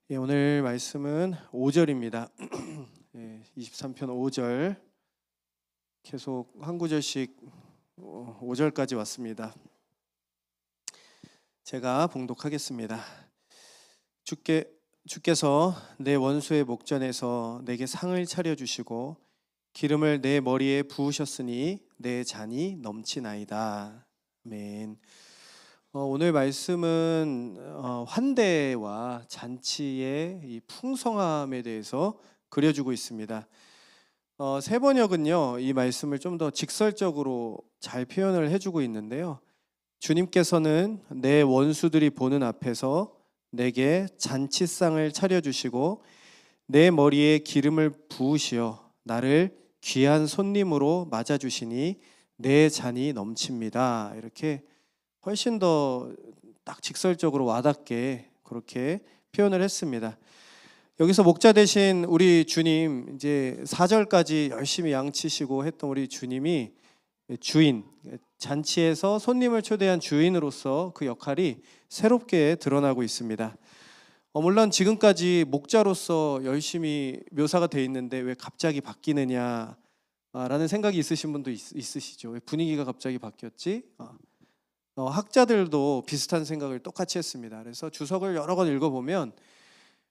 예, 오늘 말씀은 5절입니다. 예, 23편 5절 계속 한 구절씩 5절까지 왔습니다. 제가 봉독하겠습니다. 주께서 내 원수의 목전에서 내게 상을 차려주시고 기름을 내 머리에 부으셨으니 내 잔이 넘치나이다. 아멘. 오늘 말씀은 환대와 잔치의 이 풍성함에 대해서 그려주고 있습니다. 새 번역은요, 이 말씀을 좀 더 직설적으로 잘 표현을 해주고 있는데요. 주님께서는 내 원수들이 보는 앞에서 내게 잔치상을 차려주시고 내 머리에 기름을 부으시어 나를 귀한 손님으로 맞아주시니 내 잔이 넘칩니다. 이렇게 훨씬 더 딱 직설적으로 와닿게 그렇게 표현을 했습니다. 여기서 목자 되신 우리 주님, 이제 4절까지 열심히 양치시고 했던 우리 주님이 주인, 잔치에서 손님을 초대한 주인으로서 그 역할이 새롭게 드러나고 있습니다. 물론 지금까지 목자로서 열심히 묘사가 돼 있는데 왜 갑자기 바뀌느냐 라는 생각이 있으신 분도 있으시죠. 왜 분위기가 갑자기 바뀌었지? 학자들도 비슷한 생각을 똑같이 했습니다. 그래서 주석을 여러 권 읽어보면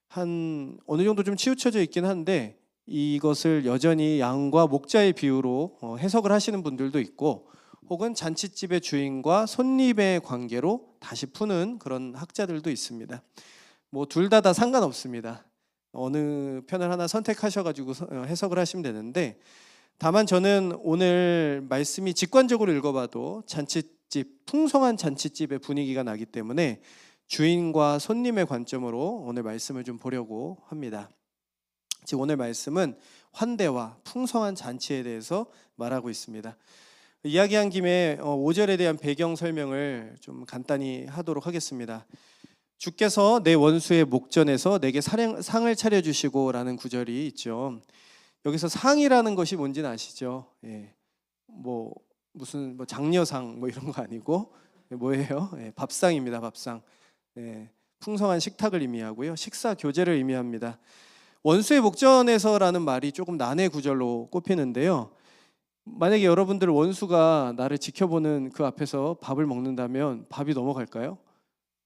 한 어느 정도 좀 치우쳐져 있긴 한데 이것을 여전히 양과 목자의 비유로 해석을 하시는 분들도 있고, 혹은 잔치집의 주인과 손님의 관계로 다시 푸는 그런 학자들도 있습니다. 뭐 둘 다 상관없습니다. 어느 편을 하나 선택하셔가지고 해석을 하시면 되는데, 다만 저는 오늘 말씀이 직관적으로 읽어봐도 풍성한 잔치집의 분위기가 나기 때문에 주인과 손님의 관점으로 오늘 말씀을 좀 보려고 합니다. 즉 오늘 말씀은 환대와 풍성한 잔치에 대해서 말하고 있습니다. 이야기한 김에 5절에 대한 배경 설명을 좀 간단히 하도록 하겠습니다. 주께서 내 원수의 목전에서 내게 상을 차려주시고 라는 구절이 있죠. 여기서 상이라는 것이 뭔지는 아시죠? 예. 무슨 장려상 이런 거 아니고 뭐예요? 예, 밥상입니다. 밥상. 예, 풍성한 식탁을 의미하고요. 식사 교제를 의미합니다. 원수의 목전에서라는 말이 조금 난해 구절로 꼽히는데요. 만약에 여러분들 원수가 나를 지켜보는 그 앞에서 밥을 먹는다면 밥이 넘어갈까요?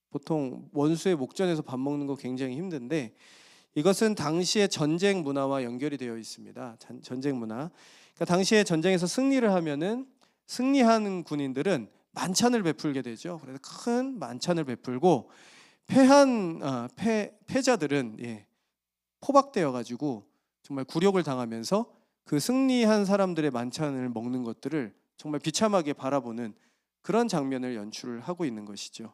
보통 원수의 목전에서 밥 먹는 거 굉장히 힘든데, 이것은 당시의 전쟁 문화와 연결이 되어 있습니다. 전쟁 문화. 그러니까 당시에 전쟁에서 승리를 하면은 승리하는 군인들은 만찬을 베풀게 되죠. 그래서 큰 만찬을 베풀고 패자들은 포박되어 가지고 정말 굴욕을 당하면서 그 승리한 사람들의 만찬을 먹는 것들을 정말 비참하게 바라보는 그런 장면을 연출을 하고 있는 것이죠.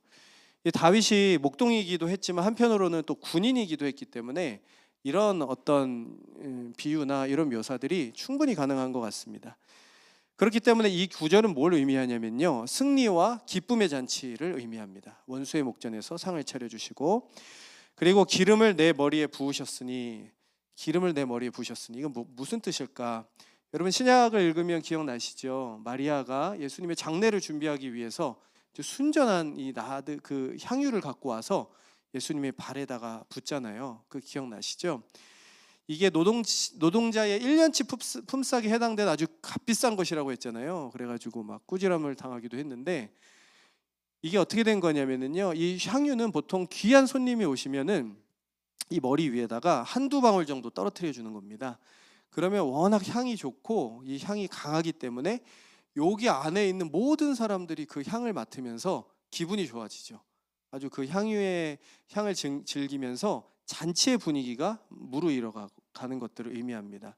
다윗이 목동이기도 했지만 한편으로는 또 군인이기도 했기 때문에 이런 어떤 비유나 이런 묘사들이 충분히 가능한 것 같습니다. 그렇기 때문에 이 구절은 뭘 의미하냐면요, 승리와 기쁨의 잔치를 의미합니다. 원수의 목전에서 상을 차려주시고, 그리고 기름을 내 머리에 부으셨으니, 이건 무슨 뜻일까? 여러분 신약을 읽으면 기억나시죠? 마리아가 예수님의 장례를 준비하기 위해서 순전한 이 나드 그 향유를 갖고 와서 예수님의 발에다가 붓잖아요. 그 기억나시죠? 이게 노동자의 1년치 품삯에 해당되는 아주 값비싼 것이라고 했잖아요. 그래가지고 막 꾸지람을 당하기도 했는데, 이게 어떻게 된 거냐면요, 이 향유는 보통 귀한 손님이 오시면은 이 머리 위에다가 한두 방울 정도 떨어뜨려 주는 겁니다. 그러면 워낙 향이 좋고 이 향이 강하기 때문에 여기 안에 있는 모든 사람들이 그 향을 맡으면서 기분이 좋아지죠. 아주 그 향유의 향을 즐기면서 잔치의 분위기가 무르익어가는 것들을 의미합니다.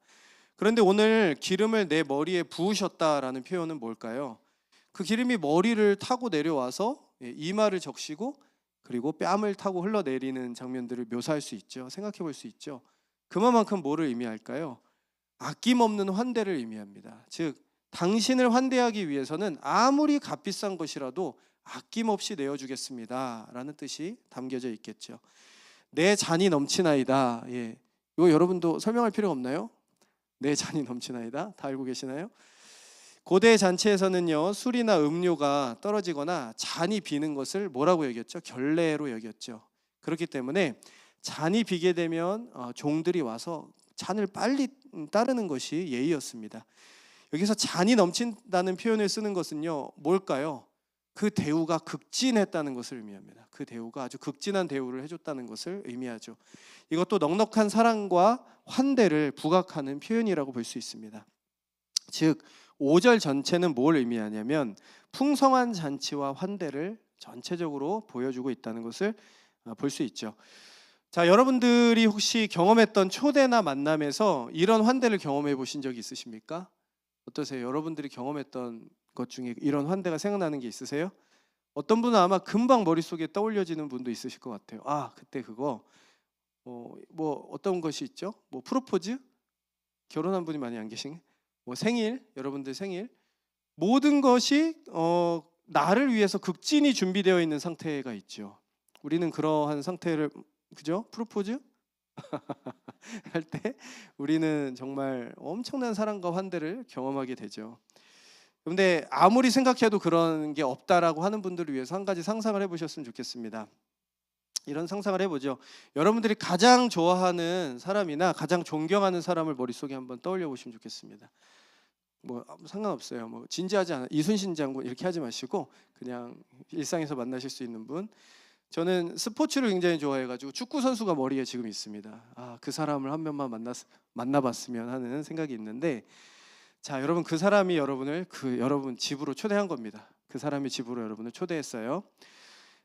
그런데 오늘 기름을 내 머리에 부으셨다라는 표현은 뭘까요? 그 기름이 머리를 타고 내려와서 이마를 적시고 그리고 뺨을 타고 흘러내리는 장면들을 묘사할 수 있죠. 생각해 볼 수 있죠. 그만큼 뭐를 의미할까요? 아낌없는 환대를 의미합니다. 즉 당신을 환대하기 위해서는 아무리 값비싼 것이라도 아낌없이 내어주겠습니다 라는 뜻이 담겨져 있겠죠. 내 잔이 넘치나이다. 이거 여러분도 설명할 필요가 없나요? 내 잔이 넘치나이다. 다 알고 계시나요? 고대 잔치에서는요, 술이나 음료가 떨어지거나 잔이 비는 것을 뭐라고 여겼죠? 결례로 여겼죠. 그렇기 때문에 잔이 비게 되면 종들이 와서 잔을 빨리 따르는 것이 예의였습니다. 여기서 잔이 넘친다는 표현을 쓰는 것은요, 뭘까요? 그 대우가 극진했다는 것을 의미합니다. 그 대우가 아주 극진한 대우를 해줬다는 것을 의미하죠. 이것도 넉넉한 사랑과 환대를 부각하는 표현이라고 볼 수 있습니다. 즉 5절 전체는 뭘 의미하냐면 풍성한 잔치와 환대를 전체적으로 보여주고 있다는 것을 볼 수 있죠. 자, 여러분들이 혹시 경험했던 초대나 만남에서 이런 환대를 경험해 보신 적이 있으십니까? 어떠세요? 여러분들이 경험했던 것 중에 이런 환대가 생각나는 게 있으세요? 어떤 분은 아마 금방 머릿속에 떠올려지는 분도 있으실 것 같아요. 아, 그때 그거 뭐 어떤 것이 있죠? 뭐 프로포즈? 결혼한 분이 많이 안 계신? 뭐 생일, 여러분들 생일, 모든 것이 나를 위해서 극진히 준비되어 있는 상태가 있죠. 우리는 그러한 상태를, 그죠? 프로포즈 할 때 우리는 정말 엄청난 사랑과 환대를 경험하게 되죠. 그런데 아무리 생각해도 그런 게 없다라고 하는 분들을 위해서 한 가지 상상을 해보셨으면 좋겠습니다. 이런 상상을 해보죠. 여러분들이 가장 좋아하는 사람이나 가장 존경하는 사람을 머릿속에 한번 떠올려 보시면 좋겠습니다. 뭐 상관없어요. 뭐 진지하지 않아, 이순신 장군 이렇게 하지 마시고 그냥 일상에서 만나실 수 있는 분. 저는 스포츠를 굉장히 좋아해가지고 축구 선수가 머리에 지금 있습니다. 아, 그 사람을 한 명만 만나봤으면 하는 생각이 있는데, 자, 여러분, 그 사람이 여러분을 여러분 집으로 초대한 겁니다. 그 사람이 집으로 여러분을 초대했어요.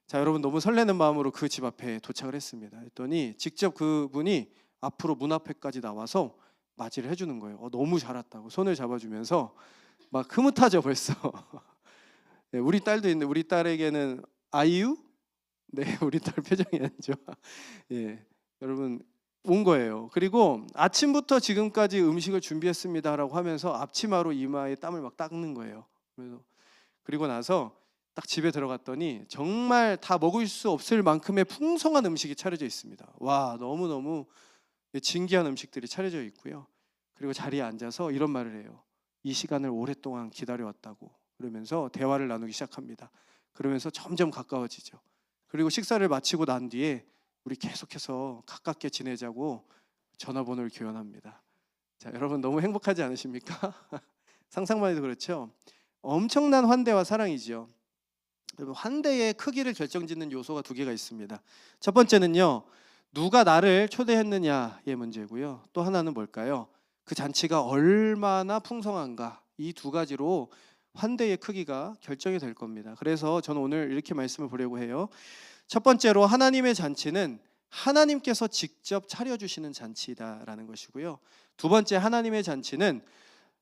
자, 여러분 너무 설레는 마음으로 그 집 앞에 도착을 했습니다. 했더니 직접 그분이 앞으로 문 앞에까지 나와서 맞이를 해주는 거예요. 너무 잘 왔다고 손을 잡아주면서 막 흐뭇하죠 벌써. 네, 우리 딸도 있는데 우리 딸에게는 아이유? 네, 우리 딸 표정이 안 좋아. 예, 여러분 온 거예요. 그리고 아침부터 지금까지 음식을 준비했습니다라고 하면서 앞치마로 이마에 땀을 막 닦는 거예요. 그리고 나서 딱 집에 들어갔더니 정말 다 먹을 수 없을 만큼의 풍성한 음식이 차려져 있습니다. 와, 너무너무 진귀한 음식들이 차려져 있고요. 그리고 자리에 앉아서 이런 말을 해요. 이 시간을 오랫동안 기다려왔다고. 그러면서 대화를 나누기 시작합니다. 그러면서 점점 가까워지죠. 그리고 식사를 마치고 난 뒤에 우리 계속해서 가깝게 지내자고 전화번호를 교환합니다. 자, 여러분 너무 행복하지 않으십니까? 상상만 해도 그렇죠. 엄청난 환대와 사랑이죠. 여러분, 환대의 크기를 결정짓는 요소가 두 개가 있습니다. 첫 번째는요, 누가 나를 초대했느냐의 문제고요. 또 하나는 뭘까요? 그 잔치가 얼마나 풍성한가. 이 두 가지로 환대의 크기가 결정이 될 겁니다. 그래서 저는 오늘 이렇게 말씀을 보려고 해요. 첫 번째로 하나님의 잔치는 하나님께서 직접 차려주시는 잔치다라는 것이고요. 두 번째, 하나님의 잔치는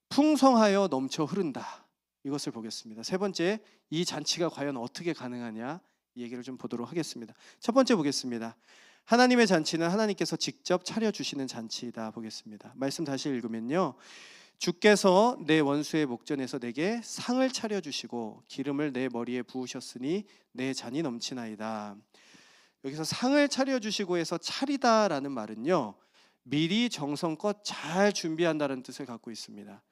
풍성하여 넘쳐 흐른다. 이것을 보겠습니다. 세 번째, 이 잔치가 과연 어떻게 가능하냐, 이 얘기를 좀 보도록 하겠습니다. 첫 번째 보겠습니다. 하나님의 잔치는 하나님께서 직접 차려주시는 잔치이다 보겠습니다. 말씀 다시 읽으면요, 주께서 내 원수의 목전에서 내게 상을 차려주시고 기름을 내 머리에 부으셨으니 내 잔이 넘치나이다. 여기서 상을 차려주시고 해서 차리다라는 말은요, 미리 정성껏 잘 준비한다는 뜻을 갖고 있습니다.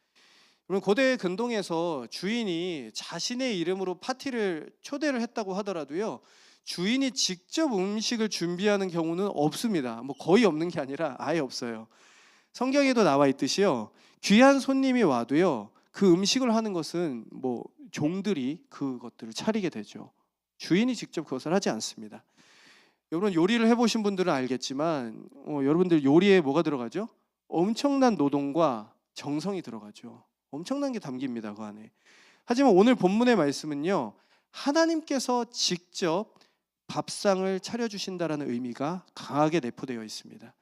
그럼 고대 근동에서 주인이 자신의 이름으로 파티를 초대를 했다고 하더라도요, 주인이 직접 음식을 준비하는 경우는 없습니다. 뭐 거의 없는 게 아니라 아예 없어요. 성경에도 나와 있듯이요, 귀한 손님이 와도요, 그 음식을 하는 것은 뭐 종들이 그것들을 차리게 되죠. 주인이 직접 그것을 하지 않습니다. 여러분 요리를 해보신 분들은 알겠지만 여러분들 요리에 뭐가 들어가죠? 엄청난 노동과 정성이 들어가죠. 엄청난 게 담깁니다, 그 안에. 하지만 오늘 본문의 말씀은요, 하나님께서 직접 밥상을 차려주신다라는 의미가 강하게 내포되어 있습니다.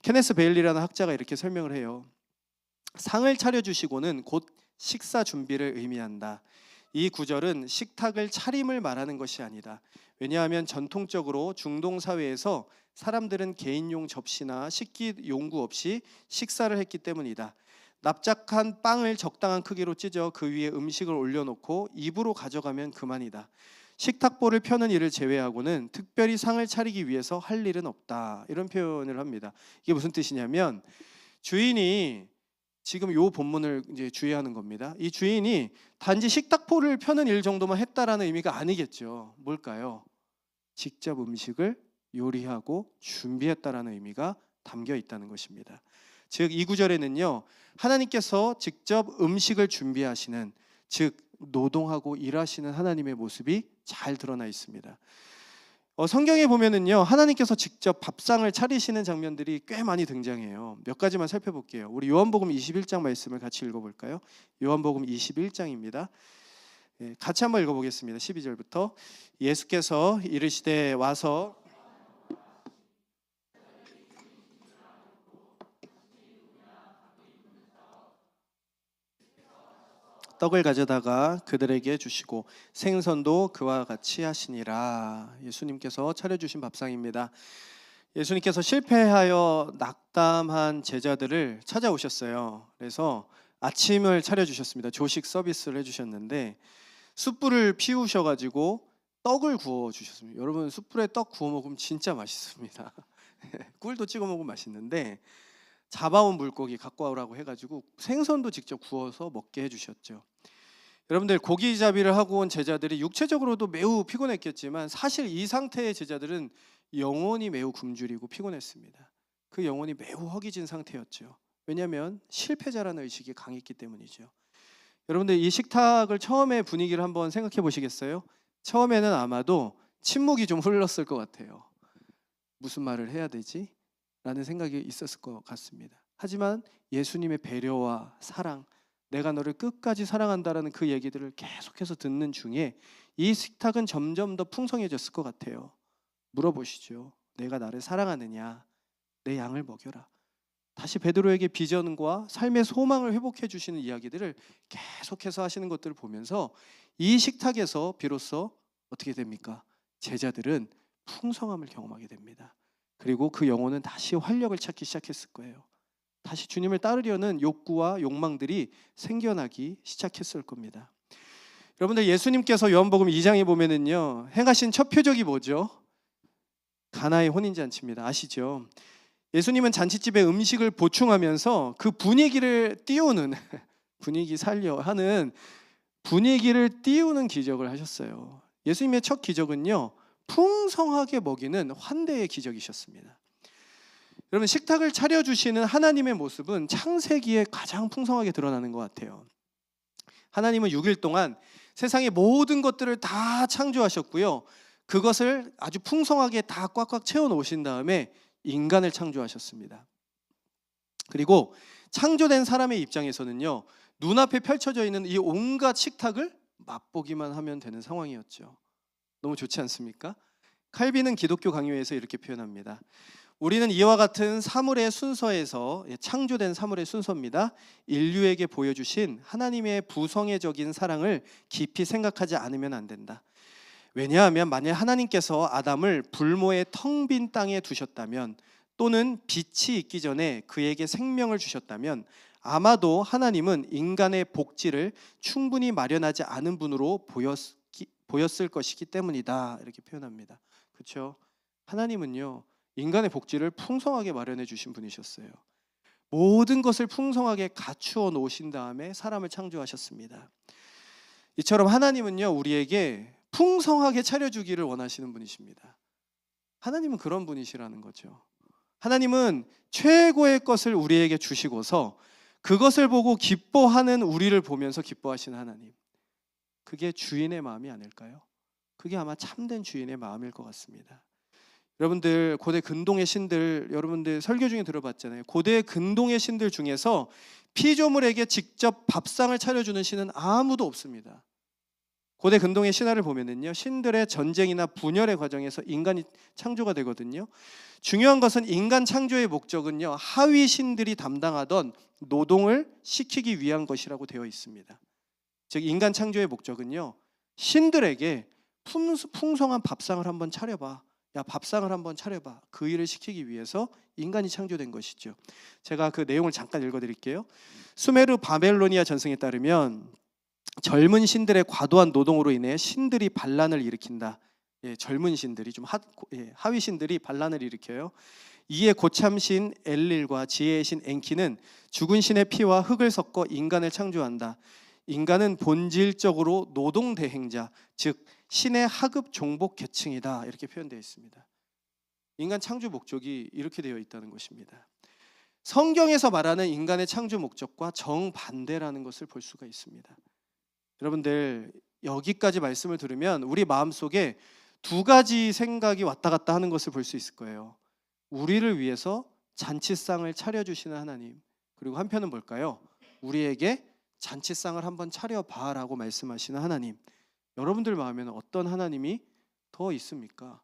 케네스 베일리라는 학자가 이렇게 설명을 해요. 상을 차려주시고는 곧 식사 준비를 의미한다. 이 구절은 식탁을 차림을 말하는 것이 아니다. 왜냐하면 전통적으로 중동 사회에서 사람들은 개인용 접시나 식기 용구 없이 식사를 했기 때문이다. 납작한 빵을 적당한 크기로 찢어 그 위에 음식을 올려놓고 입으로 가져가면 그만이다. 식탁보를 펴는 일을 제외하고는 특별히 상을 차리기 위해서 할 일은 없다. 이런 표현을 합니다. 이게 무슨 뜻이냐면, 주인이 지금 이 본문을 이제 주의하는 겁니다. 이 주인이 단지 식탁보를 펴는 일 정도만 했다라는 의미가 아니겠죠. 뭘까요? 직접 음식을 요리하고 준비했다라는 의미가 담겨 있다는 것입니다. 즉 이 구절에는요, 하나님께서 직접 음식을 준비하시는, 즉 노동하고 일하시는 하나님의 모습이 잘 드러나 있습니다. 성경에 보면은요, 하나님께서 직접 밥상을 차리시는 장면들이 꽤 많이 등장해요. 몇 가지만 살펴볼게요. 우리 요한복음 21장 말씀을 같이 읽어볼까요? 요한복음 21장입니다. 같이 한번 읽어보겠습니다. 12절부터. 예수께서 이르시되 와서 떡을 가져다가 그들에게 주시고 생선도 그와 같이 하시니라. 예수님께서 차려주신 밥상입니다. 예수님께서 실패하여 낙담한 제자들을 찾아오셨어요. 그래서 아침을 차려주셨습니다. 조식 서비스를 해주셨는데 숯불을 피우셔가지고 떡을 구워주셨습니다. 여러분, 숯불에 떡 구워 먹으면 진짜 맛있습니다. 꿀도 찍어 먹으면 맛있는데, 잡아온 물고기 갖고 오라고 해가지고 생선도 직접 구워서 먹게 해주셨죠. 여러분들, 고기잡이를 하고 온 제자들이 육체적으로도 매우 피곤했겠지만 사실 이 상태의 제자들은 영혼이 매우 굶주리고 피곤했습니다. 그 영혼이 매우 허기진 상태였죠. 왜냐하면 실패자라는 의식이 강했기 때문이죠. 여러분들, 이 식탁을 처음에 분위기를 한번 생각해 보시겠어요? 처음에는 아마도 침묵이 좀 흘렀을 것 같아요. 무슨 말을 해야 되지? 라는 생각이 있었을 것 같습니다. 하지만 예수님의 배려와 사랑, 내가 너를 끝까지 사랑한다라는 그 얘기들을 계속해서 듣는 중에 이 식탁은 점점 더 풍성해졌을 것 같아요. 물어보시죠. 내가 나를 사랑하느냐? 내 양을 먹여라. 다시 베드로에게 비전과 삶의 소망을 회복해 주시는 이야기들을 계속해서 하시는 것들을 보면서 이 식탁에서 비로소 어떻게 됩니까? 제자들은 풍성함을 경험하게 됩니다. 그리고 그 영혼은 다시 활력을 찾기 시작했을 거예요. 다시 주님을 따르려는 욕구와 욕망들이 생겨나기 시작했을 겁니다. 여러분들, 예수님께서 요한복음 2장에 보면은요, 행하신 첫 표적이 뭐죠? 가나의 혼인잔치입니다. 아시죠? 예수님은 잔치집에 음식을 보충하면서 그 분위기를 띄우는 분위기 살려 하는 분위기를 띄우는 기적을 하셨어요. 예수님의 첫 기적은요, 풍성하게 먹이는 환대의 기적이셨습니다. 여러분, 식탁을 차려주시는 하나님의 모습은 창세기에 가장 풍성하게 드러나는 것 같아요. 하나님은 6일 동안 세상의 모든 것들을 다 창조하셨고요, 그것을 아주 풍성하게 다 꽉꽉 채워 놓으신 다음에 인간을 창조하셨습니다. 그리고 창조된 사람의 입장에서는요, 눈앞에 펼쳐져 있는 이 온갖 식탁을 맛보기만 하면 되는 상황이었죠. 너무 좋지 않습니까? 칼빈은 기독교 강요에서 이렇게 표현합니다. 우리는 이와 같은 사물의 순서에서, 창조된 사물의 순서입니다, 인류에게 보여주신 하나님의 부성애적인 사랑을 깊이 생각하지 않으면 안 된다. 왜냐하면 만약 하나님께서 아담을 불모의 텅 빈 땅에 두셨다면, 또는 빛이 있기 전에 그에게 생명을 주셨다면 아마도 하나님은 인간의 복지를 충분히 마련하지 않은 분으로 보였을 것이기 때문이다. 이렇게 표현합니다. 그렇죠? 하나님은요, 인간의 복지를 풍성하게 마련해 주신 분이셨어요. 모든 것을 풍성하게 갖추어 놓으신 다음에 사람을 창조하셨습니다. 이처럼 하나님은요, 우리에게 풍성하게 차려주기를 원하시는 분이십니다. 하나님은 그런 분이시라는 거죠. 하나님은 최고의 것을 우리에게 주시고서 그것을 보고 기뻐하는 우리를 보면서 기뻐하시는 하나님, 그게 주인의 마음이 아닐까요? 그게 아마 참된 주인의 마음일 것 같습니다. 여러분들, 고대 근동의 신들, 여러분들 설교 중에 들어봤잖아요. 고대 근동의 신들 중에서 피조물에게 직접 밥상을 차려주는 신은 아무도 없습니다. 고대 근동의 신화를 보면은요, 신들의 전쟁이나 분열의 과정에서 인간이 창조가 되거든요. 중요한 것은 인간 창조의 목적은요, 하위 신들이 담당하던 노동을 시키기 위한 것이라고 되어 있습니다. 즉 인간 창조의 목적은요, 신들에게 풍성한 밥상을 한번 차려봐, 야 밥상을 한번 차려봐, 그 일을 시키기 위해서 인간이 창조된 것이죠. 제가 그 내용을 잠깐 읽어드릴게요. 수메르 바벨로니아 전승에 따르면 젊은 신들의 과도한 노동으로 인해 신들이 반란을 일으킨다. 젊은 신들이 좀 하위 신들이 반란을 일으켜요. 이에 고참신 엘릴과 지혜의 신 엔키는 죽은 신의 피와 흙을 섞어 인간을 창조한다. 인간은 본질적으로 노동 대행자, 즉 신의 하급 종복 계층이다. 이렇게 표현되어 있습니다. 인간 창조 목적이 이렇게 되어 있다는 것입니다. 성경에서 말하는 인간의 창조 목적과 정반대라는 것을 볼 수가 있습니다. 여러분들 여기까지 말씀을 들으면 우리 마음속에 두 가지 생각이 왔다 갔다 하는 것을 볼 수 있을 거예요. 우리를 위해서 잔치상을 차려주시는 하나님, 그리고 한편은 뭘까요? 우리에게 잔치상을 한번 차려봐라고 말씀하시는 하나님. 여러분들 마음에는 어떤 하나님이 더 있습니까?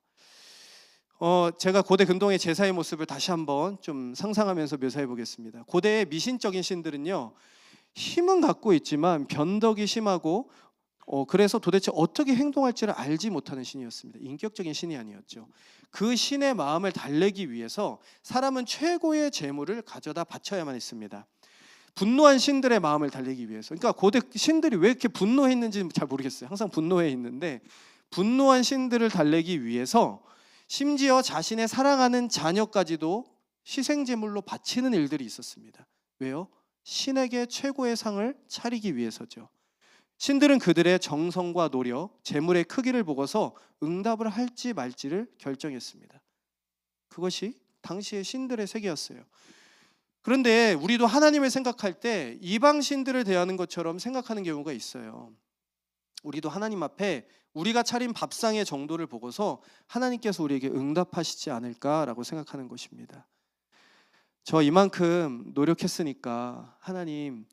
제가 고대 근동의 제사의 모습을 다시 한번 좀 상상하면서 묘사해 보겠습니다. 고대의 미신적인 신들은요, 힘은 갖고 있지만 변덕이 심하고 그래서 도대체 어떻게 행동할지를 알지 못하는 신이었습니다. 인격적인 신이 아니었죠. 그 신의 마음을 달래기 위해서 사람은 최고의 재물을 가져다 바쳐야만 했습니다. 분노한 신들의 마음을 달래기 위해서. 그러니까 고대 신들이 왜 이렇게 분노했는지 잘 모르겠어요. 항상 분노해 있는데 분노한 신들을 달래기 위해서 심지어 자신의 사랑하는 자녀까지도 희생제물로 바치는 일들이 있었습니다. 왜요? 신에게 최고의 상을 차리기 위해서죠. 신들은 그들의 정성과 노력, 재물의 크기를 보고서 응답을 할지 말지를 결정했습니다. 그것이 당시의 신들의 세계였어요. 그런데 우리도 하나님을 생각할 때 이방 신들을 대하는 것처럼 생각하는 경우가 있어요. 우리도 하나님 앞에 우리가 차린 밥상의 정도를 보고서 하나님께서 우리에게 응답하시지 않을까라고 생각하는 것입니다. 저 이만큼 노력했으니까 하나님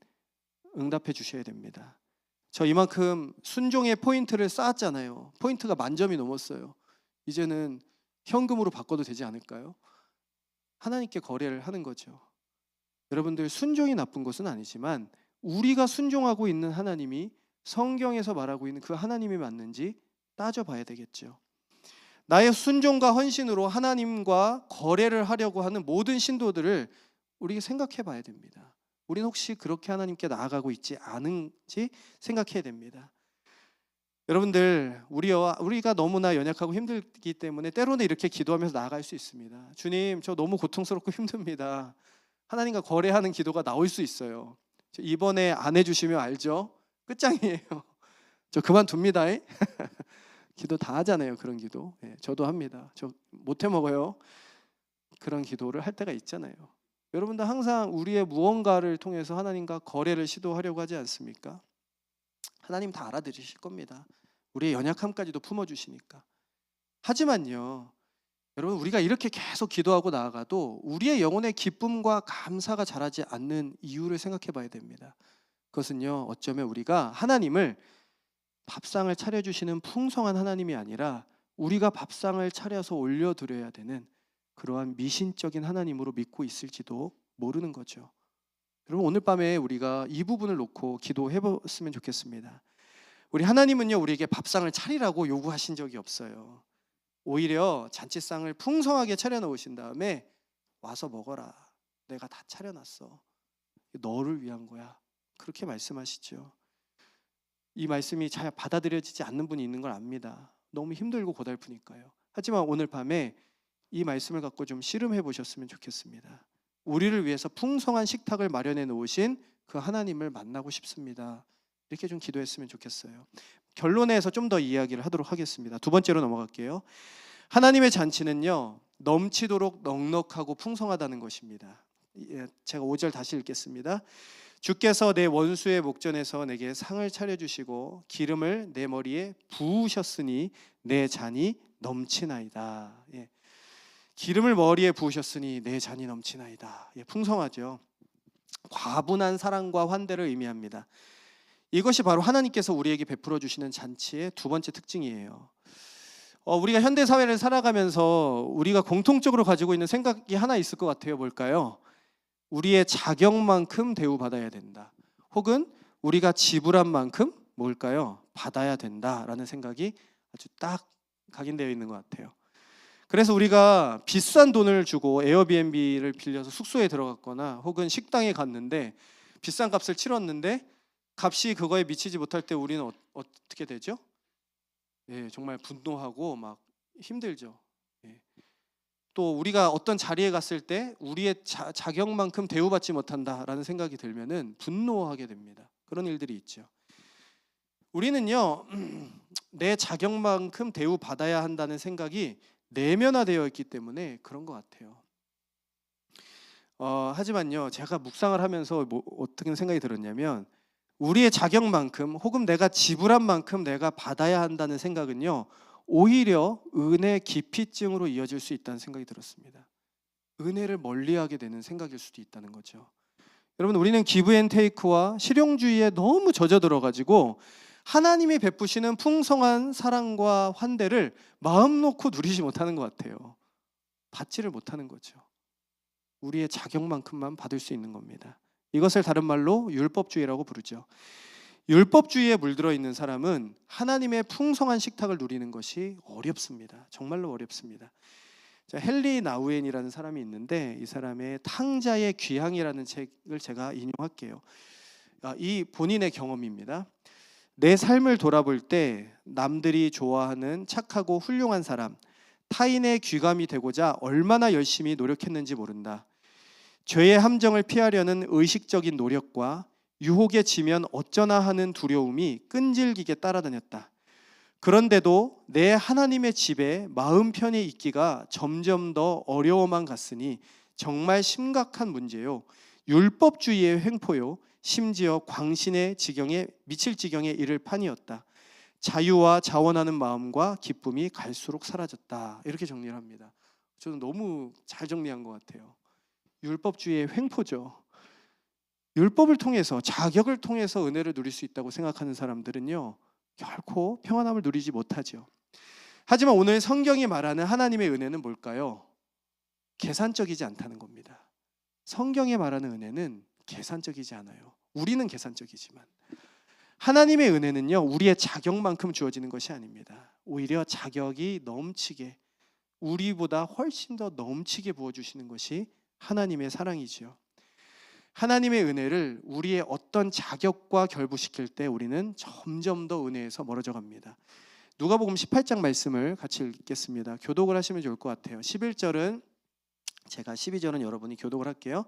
응답해 주셔야 됩니다. 저 이만큼 순종의 포인트를 쌓았잖아요. 포인트가 10,000점이 넘었어요. 이제는 현금으로 바꿔도 되지 않을까요? 하나님께 거래를 하는 거죠. 여러분들, 순종이 나쁜 것은 아니지만 우리가 순종하고 있는 하나님이 성경에서 말하고 있는 그 하나님이 맞는지 따져봐야 되겠죠. 나의 순종과 헌신으로 하나님과 거래를 하려고 하는 모든 신도들을 우리가 생각해 봐야 됩니다. 우리는 혹시 그렇게 하나님께 나아가고 있지 않은지 생각해야 됩니다. 여러분들, 우리가 너무나 연약하고 힘들기 때문에 때로는 이렇게 기도하면서 나아갈 수 있습니다. 주님, 저 너무 고통스럽고 힘듭니다. 하나님과 거래하는 기도가 나올 수 있어요. 이번에 안 해주시면 알죠? 끝장이에요. 저 그만둡니다. 기도 다 하잖아요. 그런 기도. 저도 합니다. 저 못해 먹어요. 그런 기도를 할 때가 있잖아요. 여러분들 항상 우리의 무언가를 통해서 하나님과 거래를 시도하려고 하지 않습니까? 하나님 다 알아들으실 겁니다. 우리의 연약함까지도 품어주시니까. 하지만요, 여러분, 우리가 이렇게 계속 기도하고 나아가도 우리의 영혼의 기쁨과 감사가 자라지 않는 이유를 생각해 봐야 됩니다. 그것은요, 어쩌면 우리가 하나님을 밥상을 차려주시는 풍성한 하나님이 아니라 우리가 밥상을 차려서 올려드려야 되는 그러한 미신적인 하나님으로 믿고 있을지도 모르는 거죠. 여러분, 오늘 밤에 우리가 이 부분을 놓고 기도해 봤으면 좋겠습니다. 우리 하나님은요, 우리에게 밥상을 차리라고 요구하신 적이 없어요. 오히려 잔치상을 풍성하게 차려놓으신 다음에 와서 먹어라. 내가 다 차려놨어. 너를 위한 거야. 그렇게 말씀하시죠. 이 말씀이 잘 받아들여지지 않는 분이 있는 걸 압니다. 너무 힘들고 고달프니까요. 하지만 오늘 밤에 이 말씀을 갖고 좀 씨름해 보셨으면 좋겠습니다. 우리를 위해서 풍성한 식탁을 마련해 놓으신 그 하나님을 만나고 싶습니다. 이렇게 좀 기도했으면 좋겠어요. 결론에서 좀 더 이야기를 하도록 하겠습니다. 두 번째로 넘어갈게요. 하나님의 잔치는요, 넘치도록 넉넉하고 풍성하다는 것입니다. 제가 5절 다시 읽겠습니다. 주께서 내 원수의 목전에서 내게 상을 차려주시고 기름을 내 머리에 부으셨으니 내 잔이 넘치나이다. 기름을 머리에 부으셨으니 내 잔이 넘치나이다. 풍성하죠. 과분한 사랑과 환대를 의미합니다. 이것이 바로 하나님께서 우리에게 베풀어 주시는 잔치의 두 번째 특징이에요. 우리가 현대 사회를 살아가면서 우리가 공통적으로 가지고 있는 생각이 하나 있을 것 같아요. 뭘까요? 우리의 자격만큼 대우받아야 된다. 혹은 우리가 지불한 만큼 뭘까요? 받아야 된다라는 생각이 아주 딱 각인되어 있는 것 같아요. 그래서 우리가 비싼 돈을 주고 에어비앤비를 빌려서 숙소에 들어갔거나 혹은 식당에 갔는데 비싼 값을 치렀는데 값이 그거에 미치지 못할 때 우리는 어떻게 되죠? 정말 분노하고 막 힘들죠. 또 우리가 어떤 자리에 갔을 때 우리의 자격만큼 대우받지 못한다라는 생각이 들면은 분노하게 됩니다. 그런 일들이 있죠. 우리는요, 내 자격만큼 대우받아야 한다는 생각이 내면화되어 있기 때문에 그런 것 같아요. 하지만요, 제가 묵상을 하면서 어떻게 생각이 들었냐면, 우리의 자격만큼 혹은 내가 지불한 만큼 내가 받아야 한다는 생각은요, 오히려 은혜 기피증으로 이어질 수 있다는 생각이 들었습니다. 은혜를 멀리하게 되는 생각일 수도 있다는 거죠. 여러분, 우리는 기브 앤 테이크와 실용주의에 너무 젖어들어가지고 하나님이 베푸시는 풍성한 사랑과 환대를 마음 놓고 누리지 못하는 것 같아요. 받지를 못하는 거죠. 우리의 자격만큼만 받을 수 있는 겁니다. 이것을 다른 말로 율법주의라고 부르죠. 율법주의에 물들어 있는 사람은 하나님의 풍성한 식탁을 누리는 것이 어렵습니다. 정말로 어렵습니다. 헨리 나우엔이라는 사람이 있는데, 이 사람의 탕자의 귀향이라는 책을 제가 인용할게요. 이 본인의 경험입니다. 내 삶을 돌아볼 때 남들이 좋아하는 착하고 훌륭한 사람, 타인의 귀감이 되고자 얼마나 열심히 노력했는지 모른다. 죄의 함정을 피하려는 의식적인 노력과 유혹에 지면 어쩌나 하는 두려움이 끈질기게 따라다녔다. 그런데도 내 하나님의 집에 마음 편히 있기가 점점 더 어려워만 갔으니 정말 심각한 문제요, 율법주의의 횡포요, 심지어 광신의 지경에 미칠 지경에 이를 판이었다. 자유와 자원하는 마음과 기쁨이 갈수록 사라졌다. 이렇게 정리를 합니다. 저는 너무 잘 정리한 것 같아요. 율법주의의 횡포죠. 율법을 통해서, 자격을 통해서 은혜를 누릴 수 있다고 생각하는 사람들은요, 결코 평안함을 누리지 못하죠. 하지만 오늘 성경이 말하는 하나님의 은혜는 뭘까요? 계산적이지 않다는 겁니다. 성경이 말하는 은혜는 계산적이지 않아요. 우리는 계산적이지만 하나님의 은혜는요, 우리의 자격만큼 주어지는 것이 아닙니다. 오히려 자격이 넘치게, 우리보다 훨씬 더 넘치게 부어주시는 것이 하나님의 사랑이지요. 하나님의 은혜를 우리의 어떤 자격과 결부시킬 때 우리는 점점 더 은혜에서 멀어져 갑니다. 누가복음 18장 말씀을 같이 읽겠습니다. 교독을 하시면 좋을 것 같아요. 11절은 제가, 12절은 여러분이 교독을 할게요.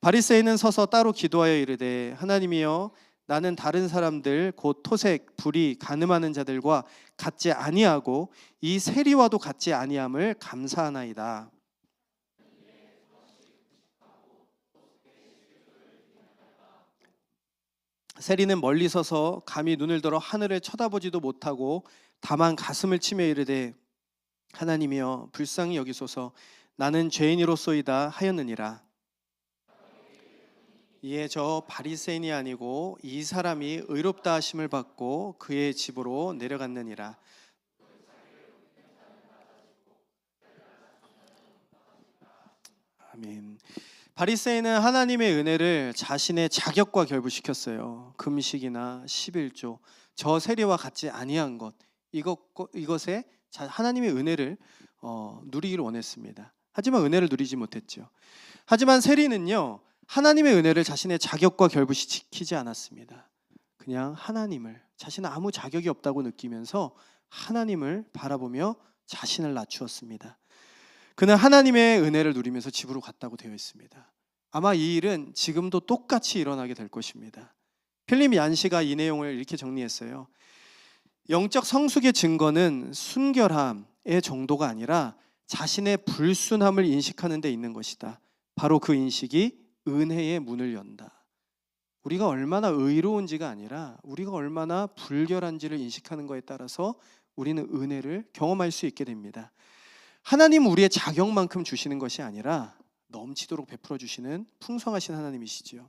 바리새인은 서서 따로 기도하여 이르되, 하나님이여, 나는 다른 사람들 곧 토색, 불의, 간음하는 자들과 같지 아니하고 이 세리와도 같지 아니함을 감사하나이다. 세리는 멀리 서서 감히 눈을 들어 하늘을 쳐다보지도 못하고 다만 가슴을 치며 이르되, 하나님이여, 불쌍히 여기소서, 나는 죄인이로소이다 하였느니라. 이에 저 바리새인이 아니고 이 사람이 의롭다 하심을 받고 그의 집으로 내려갔느니라. 아멘. 바리새인은 하나님의 은혜를 자신의 자격과 결부시켰어요. 금식이나 11조, 저 세리와 같지 아니한 것, 이것에 하나님의 은혜를 누리기를 원했습니다. 하지만 은혜를 누리지 못했죠. 하지만 세리는요, 하나님의 은혜를 자신의 자격과 결부시키지 않았습니다. 그냥 하나님을, 자신은 아무 자격이 없다고 느끼면서 하나님을 바라보며 자신을 낮추었습니다. 그는 하나님의 은혜를 누리면서 집으로 갔다고 되어 있습니다. 아마 이 일은 지금도 똑같이 일어나게 될 것입니다. 필립 얀시가 이 내용을 이렇게 정리했어요. 영적 성숙의 증거는 순결함의 정도가 아니라 자신의 불순함을 인식하는 데 있는 것이다. 바로 그 인식이 은혜의 문을 연다. 우리가 얼마나 의로운지가 아니라 우리가 얼마나 불결한지를 인식하는 것에 따라서 우리는 은혜를 경험할 수 있게 됩니다. 하나님은 우리의 자격만큼 주시는 것이 아니라 넘치도록 베풀어 주시는 풍성하신 하나님이시죠.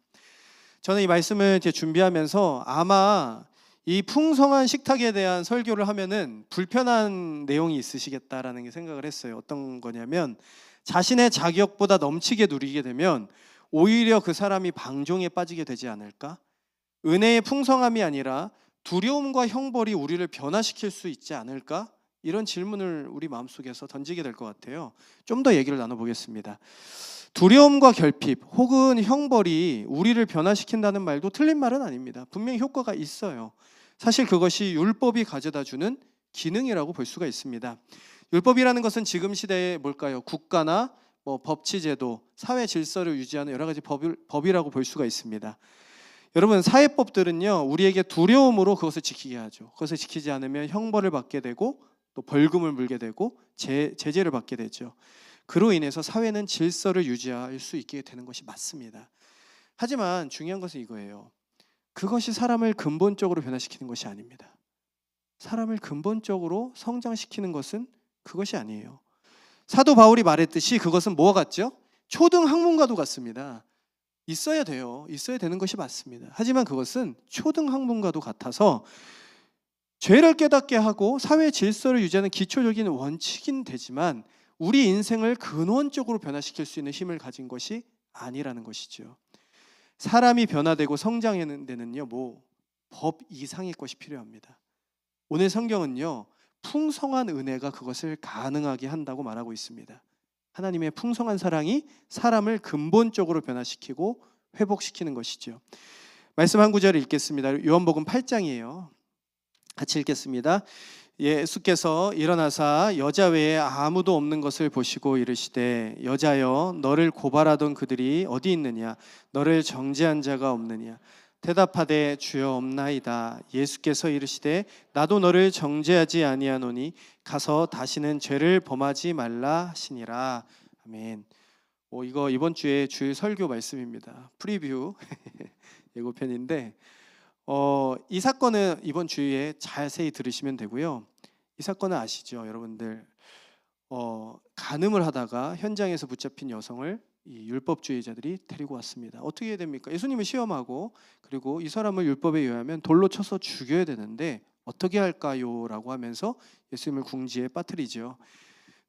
저는 이 말씀을 준비하면서 아마 이 풍성한 식탁에 대한 설교를 하면은 불편한 내용이 있으시겠다라는 생각을 했어요. 어떤 거냐면, 자신의 자격보다 넘치게 누리게 되면 오히려 그 사람이 방종에 빠지게 되지 않을까? 은혜의 풍성함이 아니라 두려움과 형벌이 우리를 변화시킬 수 있지 않을까? 이런 질문을 우리 마음속에서 던지게 될 것 같아요. 좀 더 얘기를 나눠보겠습니다. 두려움과 결핍 혹은 형벌이 우리를 변화시킨다는 말도 틀린 말은 아닙니다. 분명히 효과가 있어요. 사실 그것이 율법이 가져다주는 기능이라고 볼 수가 있습니다. 율법이라는 것은 지금 시대에 뭘까요? 국가나 법치제도, 사회 질서를 유지하는 여러 가지 법이라고 볼 수가 있습니다. 여러분, 사회법들은요, 우리에게 두려움으로 그것을 지키게 하죠. 그것을 지키지 않으면 형벌을 받게 되고 또 벌금을 물게 되고 제재를 받게 되죠. 그로 인해서 사회는 질서를 유지할 수 있게 되는 것이 맞습니다. 하지만 중요한 것은 이거예요. 그것이 사람을 근본적으로 변화시키는 것이 아닙니다. 사람을 근본적으로 성장시키는 것은 그것이 아니에요. 사도 바울이 말했듯이 그것은 뭐와 같죠? 초등 학문과도 같습니다. 있어야 돼요. 있어야 되는 것이 맞습니다. 하지만 그것은 초등 학문과도 같아서 죄를 깨닫게 하고 사회 질서를 유지하는 기초적인 원칙인 되지만 우리 인생을 근원적으로 변화시킬 수 있는 힘을 가진 것이 아니라는 것이죠. 사람이 변화되고 성장하는 데는요, 법 이상의 것이 필요합니다. 오늘 성경은요, 풍성한 은혜가 그것을 가능하게 한다고 말하고 있습니다. 하나님의 풍성한 사랑이 사람을 근본적으로 변화시키고 회복시키는 것이죠. 말씀 한 구절을 읽겠습니다. 요한복음 8장이에요. 같이 읽겠습니다. 예수께서 일어나사 여자 외에 아무도 없는 것을 보시고 이르시되 여자여 너를 고발하던 그들이 어디 있느냐 너를 정죄한 자가 없느냐 대답하되 주여 없나이다. 예수께서 이르시되 나도 너를 정죄하지 아니하노니 가서 다시는 죄를 범하지 말라 하시니라. 아멘. 이거 이번 주에 주일 설교 말씀입니다. 프리뷰 예고편인데 이 사건은 이번 주에 자세히 들으시면 되고요. 이 사건은 아시죠, 여러분들? 간음을 하다가 현장에서 붙잡힌 여성을 이 율법주의자들이 데리고 왔습니다. 어떻게 해야 됩니까? 예수님을 시험하고 그리고 이 사람을 율법에 의하면 돌로 쳐서 죽여야 되는데 어떻게 할까요? 라고 하면서 예수님을 궁지에 빠뜨리죠.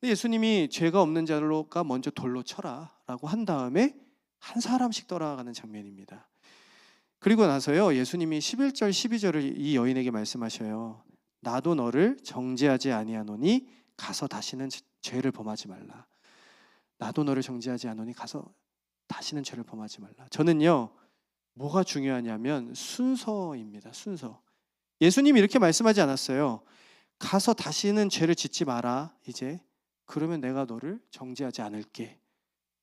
예수님이 죄가 없는 자로가 먼저 돌로 쳐라 라고 한 다음에 한 사람씩 떠나가는 장면입니다. 그리고 나서요, 예수님이 11절 12절을 이 여인에게 말씀하셔요. 나도 너를 정죄하지 아니하노니 가서 다시는 죄를 범하지 말라. 나도 너를 정죄하지 않으니 가서 다시는 죄를 범하지 말라. 저는요, 뭐가 중요하냐면 순서입니다. 순서. 예수님이 이렇게 말씀하지 않았어요. 가서 다시는 죄를 짓지 마라. 이제 그러면 내가 너를 정죄하지 않을게.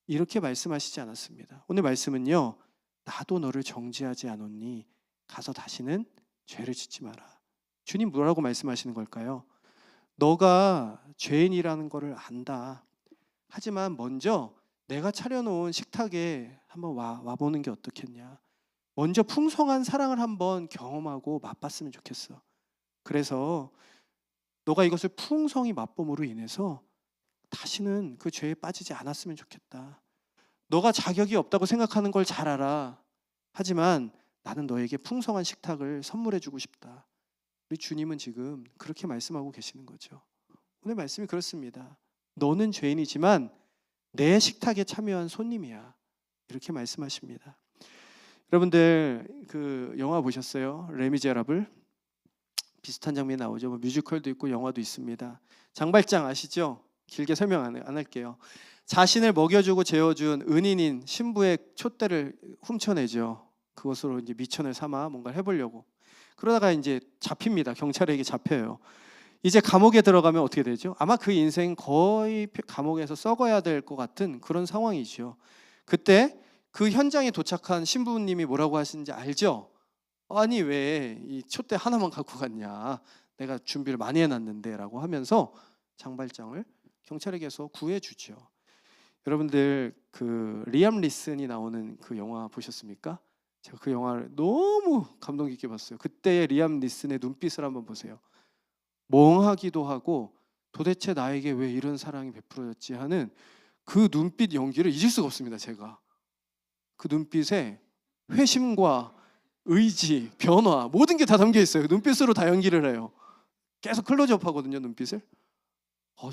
이렇게 말씀하시지 않았습니다. 오늘 말씀은요, 나도 너를 정죄하지 않았니 가서 다시는 죄를 짓지 마라. 주님 뭐라고 말씀하시는 걸까요? 너가 죄인이라는 것을 안다. 하지만 먼저 내가 차려놓은 식탁에 한번 와보는 게 어떻겠냐. 먼저 풍성한 사랑을 한번 경험하고 맛봤으면 좋겠어. 그래서 너가 이것을 풍성히 맛봄으로 인해서 다시는 그 죄에 빠지지 않았으면 좋겠다. 너가 자격이 없다고 생각하는 걸 잘 알아. 하지만 나는 너에게 풍성한 식탁을 선물해주고 싶다. 우리 주님은 지금 그렇게 말씀하고 계시는 거죠. 오늘 말씀이 그렇습니다. 너는 죄인이지만 내 식탁에 참여한 손님이야. 이렇게 말씀하십니다. 여러분들 그 영화 보셨어요? 레미제라블? 비슷한 장면이 나오죠. 뮤지컬도 있고 영화도 있습니다. 장발장 아시죠? 길게 설명 안 할게요. 자신을 먹여주고 재워준 은인인 신부의 촛대를 훔쳐내죠. 그것으로 이제 미천을 삼아 뭔가를 해보려고. 그러다가 이제 잡힙니다. 경찰에게 잡혀요. 이제 감옥에 들어가면 어떻게 되죠? 아마 그 인생 거의 감옥에서 썩어야 될 것 같은 그런 상황이죠. 그때 그 현장에 도착한 신부님이 뭐라고 하시는지 알죠? 아니 왜 이 촛대 하나만 갖고 갔냐? 내가 준비를 많이 해놨는데 라고 하면서 장발장을 경찰에게서 구해주죠. 여러분들 그 리암 리슨이 나오는 그 영화 보셨습니까? 제가 그 영화를 너무 감동 깊게 봤어요. 그때의 리암 리슨의 눈빛을 한번 보세요. 멍하기도 하고 도대체 나에게 왜 이런 사랑이 베풀어졌지 하는 그 눈빛 연기를 잊을 수가 없습니다. 제가 그 눈빛에 회심과 의지, 변화 모든 게 다 담겨 있어요. 눈빛으로 다 연기를 해요. 계속 클로즈업 하거든요, 눈빛을.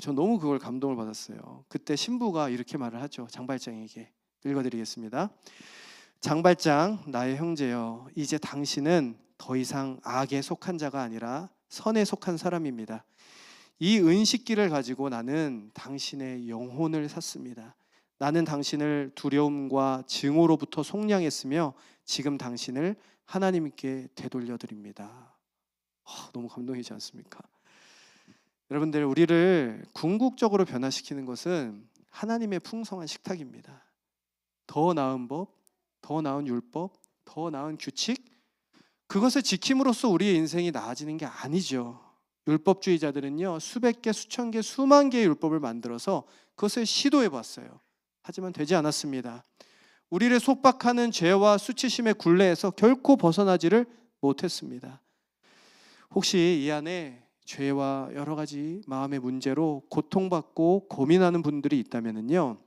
저 너무 그걸 감동을 받았어요. 그때 신부가 이렇게 말을 하죠. 장발장에게 읽어드리겠습니다. 장발장, 나의 형제여, 이제 당신은 더 이상 악에 속한 자가 아니라 선에 속한 사람입니다. 이 은식기를 가지고 나는 당신의 영혼을 샀습니다. 나는 당신을 두려움과 증오로부터 속량했으며 지금 당신을 하나님께 되돌려드립니다. 너무 감동이지 않습니까? 여러분들, 우리를 궁극적으로 변화시키는 것은 하나님의 풍성한 식탁입니다. 더 나은 법, 더 나은 율법, 더 나은 규칙, 그것을 지킴으로써 우리의 인생이 나아지는 게 아니죠. 율법주의자들은요, 수백 개, 수천 개, 수만 개의 율법을 만들어서 그것을 시도해 봤어요. 하지만 되지 않았습니다. 우리를 속박하는 죄와 수치심의 굴레에서 결코 벗어나지를 못했습니다. 혹시 이 안에 죄와 여러 가지 마음의 문제로 고통받고 고민하는 분들이 있다면요,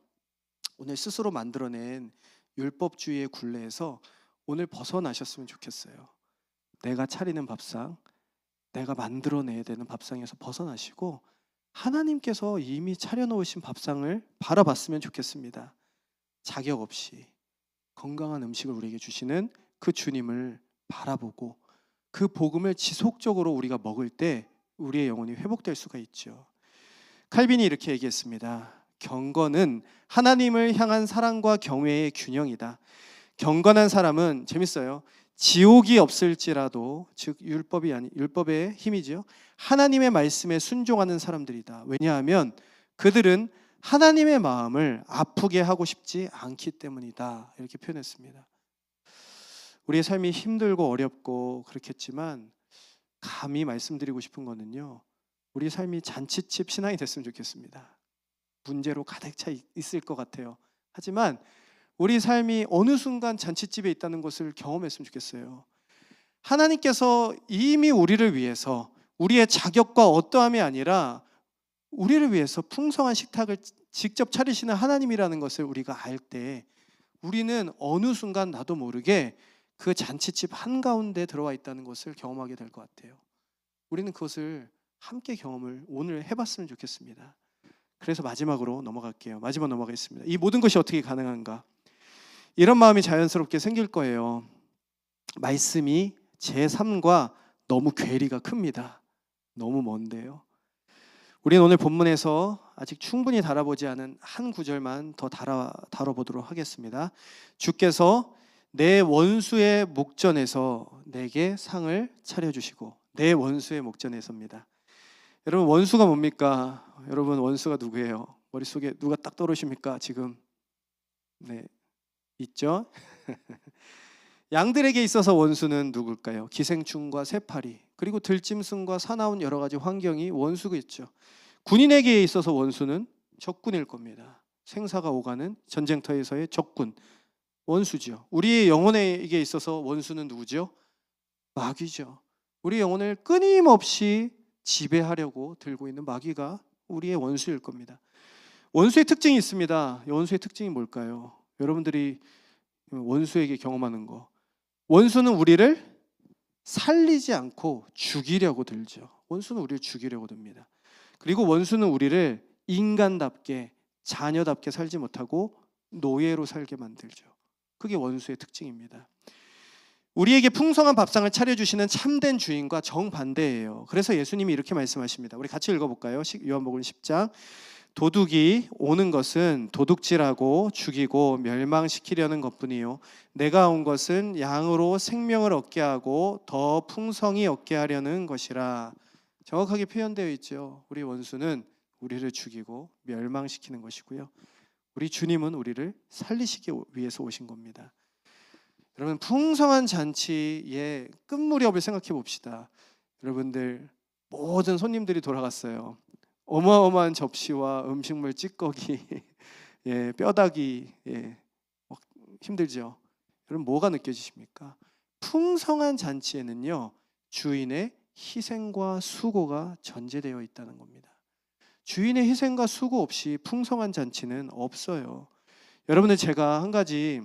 오늘 스스로 만들어낸 율법주의의 굴레에서 오늘 벗어나셨으면 좋겠어요. 내가 차리는 밥상, 내가 만들어내야 되는 밥상에서 벗어나시고 하나님께서 이미 차려놓으신 밥상을 바라봤으면 좋겠습니다. 자격 없이 건강한 음식을 우리에게 주시는 그 주님을 바라보고 그 복음을 지속적으로 우리가 먹을 때 우리의 영혼이 회복될 수가 있죠. 칼빈이 이렇게 얘기했습니다. 경건은 하나님을 향한 사랑과 경외의 균형이다. 경건한 사람은, 재밌어요, 지옥이 없을지라도, 즉 율법의 힘이죠, 하나님의 말씀에 순종하는 사람들이다. 왜냐하면 그들은 하나님의 마음을 아프게 하고 싶지 않기 때문이다. 이렇게 표현했습니다. 우리의 삶이 힘들고 어렵고 그렇겠지만 감히 말씀드리고 싶은 거는요, 우리 삶이 잔치집 신앙이 됐으면 좋겠습니다. 문제로 가득 차 있을 것 같아요. 하지만 우리 삶이 어느 순간 잔치집에 있다는 것을 경험했으면 좋겠어요. 하나님께서 이미 우리를 위해서, 우리의 자격과 어떠함이 아니라 우리를 위해서 풍성한 식탁을 직접 차리시는 하나님이라는 것을 우리가 알 때 우리는 어느 순간 나도 모르게 그 잔치집 한가운데 들어와 있다는 것을 경험하게 될 것 같아요. 우리는 그것을 함께 경험을 오늘 해봤으면 좋겠습니다. 그래서 마지막으로 넘어갈게요. 마지막 넘어가겠습니다. 이 모든 것이 어떻게 가능한가? 이런 마음이 자연스럽게 생길 거예요. 말씀이 제 삶과 너무 괴리가 큽니다. 너무 먼데요. 우리는 오늘 본문에서 아직 충분히 다뤄보지 않은 한 구절만 더 다뤄보도록 하겠습니다. 주께서 내 원수의 목전에서 내게 상을 차려주시고, 내 원수의 목전에서입니다. 여러분, 원수가 뭡니까? 여러분, 원수가 누구예요? 머릿속에 누가 딱 떠오르십니까? 지금 네, 있죠? 양들에게 있어서 원수는 누굴까요? 기생충과 새파리, 그리고 들짐승과 사나운 여러 가지 환경이 원수겠죠. 군인에게 있어서 원수는 적군일 겁니다. 생사가 오가는 전쟁터에서의 적군, 원수죠. 우리의 영혼에게 있어서 원수는 누구죠? 마귀죠. 우리 영혼을 끊임없이 지배하려고 들고 있는 마귀가 우리의 원수일 겁니다. 원수의 특징이 있습니다. 원수의 특징이 뭘까요? 여러분들이 원수에게 경험하는 거, 원수는 우리를 살리지 않고 죽이려고 들죠. 원수는 우리를 죽이려고 듭니다. 그리고 원수는 우리를 인간답게, 자녀답게 살지 못하고 노예로 살게 만들죠. 그게 원수의 특징입니다. 우리에게 풍성한 밥상을 차려주시는 참된 주인과 정반대예요. 그래서 예수님이 이렇게 말씀하십니다. 우리 같이 읽어볼까요? 요한복음 10장. 도둑이 오는 것은 도둑질하고 죽이고 멸망시키려는 것뿐이요, 내가 온 것은 양으로 생명을 얻게 하고 더 풍성히 얻게 하려는 것이라. 정확하게 표현되어 있죠. 우리 원수는 우리를 죽이고 멸망시키는 것이고요, 우리 주님은 우리를 살리시기 위해서 오신 겁니다. 여러분, 풍성한 잔치의 끝무렵을 생각해 봅시다. 여러분들, 모든 손님들이 돌아갔어요. 어마어마한 접시와 음식물 찌꺼기, 예, 뼈다귀, 예, 힘들죠. 여러분, 뭐가 느껴지십니까? 풍성한 잔치에는요, 주인의 희생과 수고가 전제되어 있다는 겁니다. 주인의 희생과 수고 없이 풍성한 잔치는 없어요. 여러분들, 제가 한 가지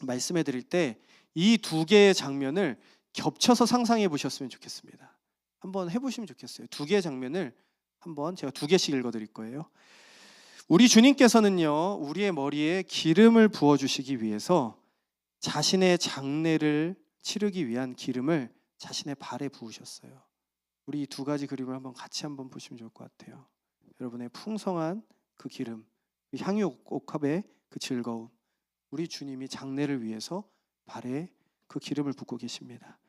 말씀해 드릴 때 이 두 개의 장면을 겹쳐서 상상해 보셨으면 좋겠습니다. 한번 해보시면 좋겠어요. 두 개의 장면을 한번 제가 두 개씩 읽어 드릴 거예요. 우리 주님께서는요, 우리의 머리에 기름을 부어주시기 위해서 자신의 장례를 치르기 위한 기름을 자신의 발에 부으셨어요. 우리 이 두 가지 그림을 한번 같이 한번 보시면 좋을 것 같아요. 여러분의 풍성한 그 기름, 그 향유옥합의 그 즐거움, 우리 주님이 장례를 위해서 발에 그 기름을 붓고 계십니다.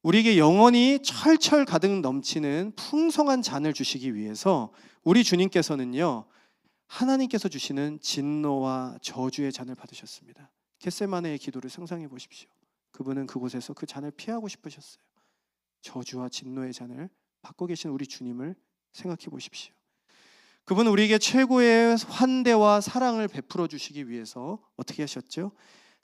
우리에게 영원히 철철 가득 넘치는 풍성한 잔을 주시기 위해서 우리 주님께서는요, 하나님께서 주시는 진노와 저주의 잔을 받으셨습니다. 겟세마네의 기도를 상상해 보십시오. 그분은 그곳에서 그 잔을 피하고 싶으셨어요. 저주와 진노의 잔을 받고 계신 우리 주님을 생각해 보십시오. 그분은 우리에게 최고의 환대와 사랑을 베풀어 주시기 위해서 어떻게 하셨죠?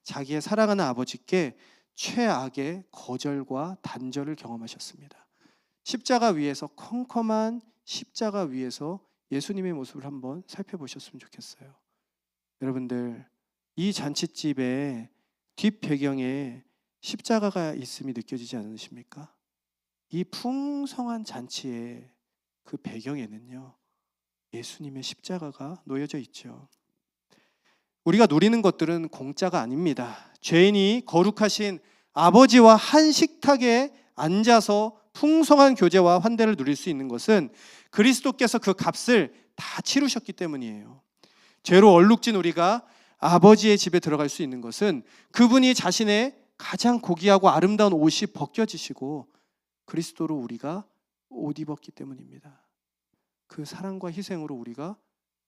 자기의 사랑하는 아버지께 최악의 거절과 단절을 경험하셨습니다. 십자가 위에서, 컴컴한 십자가 위에서 예수님의 모습을 한번 살펴보셨으면 좋겠어요. 여러분들, 이 잔칫집의 뒷배경에 십자가가 있음이 느껴지지 않으십니까? 이 풍성한 잔치의 그 배경에는요, 예수님의 십자가가 놓여져 있죠. 우리가 누리는 것들은 공짜가 아닙니다. 죄인이 거룩하신 아버지와 한 식탁에 앉아서 풍성한 교제와 환대를 누릴 수 있는 것은 그리스도께서 그 값을 다 치르셨기 때문이에요. 죄로 얼룩진 우리가 아버지의 집에 들어갈 수 있는 것은 그분이 자신의 가장 고귀하고 아름다운 옷이 벗겨지시고 그리스도로 우리가 옷 입었기 때문입니다. 그 사랑과 희생으로 우리가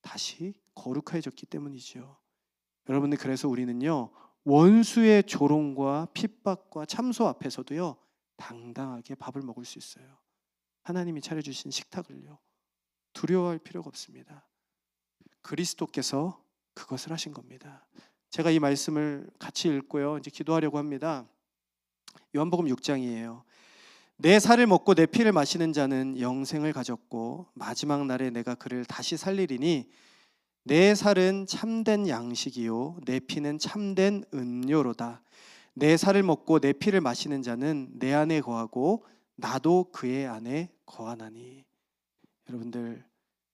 다시 거룩해졌기 때문이죠. 여러분들, 그래서 우리는요, 원수의 조롱과 핍박과 참소 앞에서도요, 당당하게 밥을 먹을 수 있어요. 하나님이 차려주신 식탁을요, 두려워할 필요가 없습니다. 그리스도께서 그것을 하신 겁니다. 제가 이 말씀을 같이 읽고요, 이제 기도하려고 합니다. 요한복음 6장이에요. 내 살을 먹고 내 피를 마시는 자는 영생을 가졌고 마지막 날에 내가 그를 다시 살리리니 내 살은 참된 양식이요 내 피는 참된 음료로다. 내 살을 먹고 내 피를 마시는 자는 내 안에 거하고 나도 그의 안에 거하나니. 여러분들,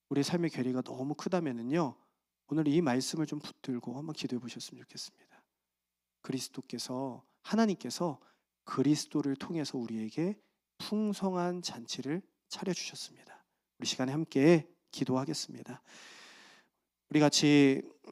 우리 삶의 괴리가 너무 크다면은요, 오늘 이 말씀을 좀 붙들고 한번 기도해 보셨으면 좋겠습니다. 그리스도께서, 하나님께서 그리스도를 통해서 우리에게 풍성한 잔치를 차려주셨습니다. 우리 시간에 함께 기도하겠습니다. 우리 같이